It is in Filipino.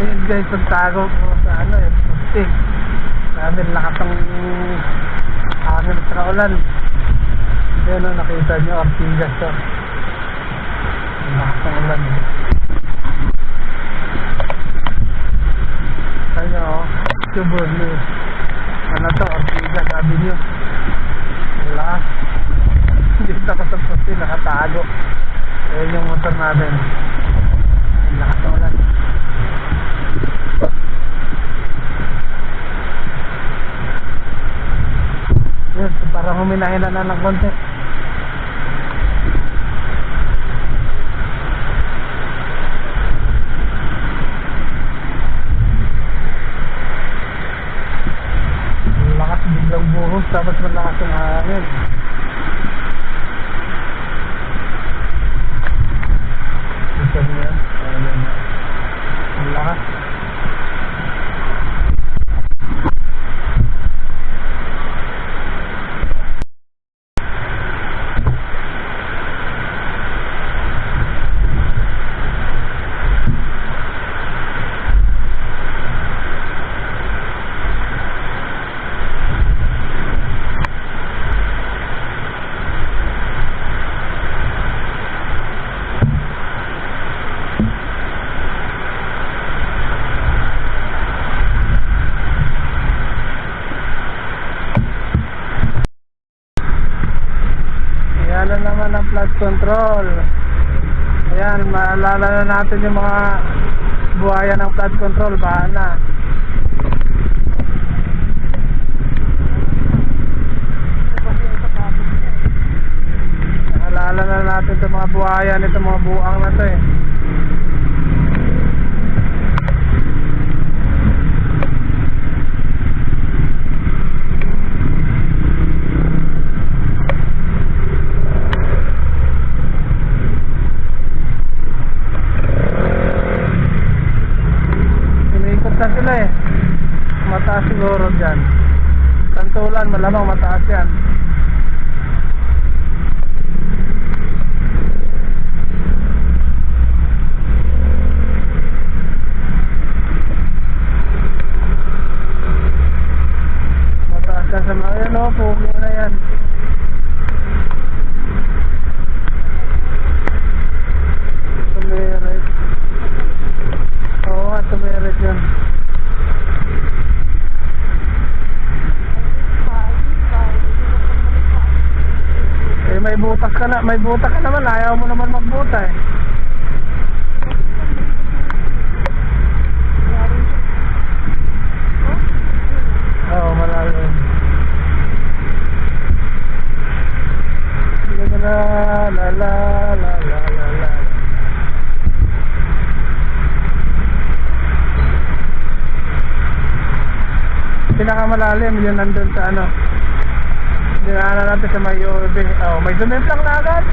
Ayun guys, pagtago ko sa ano eh, pusti. Sabi lakas ng hangin at saka ulan. Ayun o, nakita nyo, Ortigas to. Lakas ng ulan eh. Kaya o, subur nyo. Ano to, Ortigas, sabi nyo. Ang lakas. Dito ako sa pusti, nakatago. Ayun yung motor natin. Ang lakas ng ulan. Yun, parang huminahin na ng konti. Malakas biglang buhos, tapos malakas yung hangin. Ito niya, ang lakas. Ano naman ang flood control. Ayan, maalala na natin yung mga buhaya ng flood control. Bahala. Maalala na natin itong mga buhaya nito, mga buang na to eh. Na sila eh, mataas siguro dyan. Tantulan, malamang mataas yan. Mataas yan sa mga, ayan o, pugi na yan. Tumeret. Oo nga, tumeret yun. May butas ka naman, ayaw mo naman magbuta eh. Oo, malalim. La la la la la la la. Pinakamalalim yun nandun sa ano. Dinaanan natin sa may UAV. Oh, may dumimplang na agad.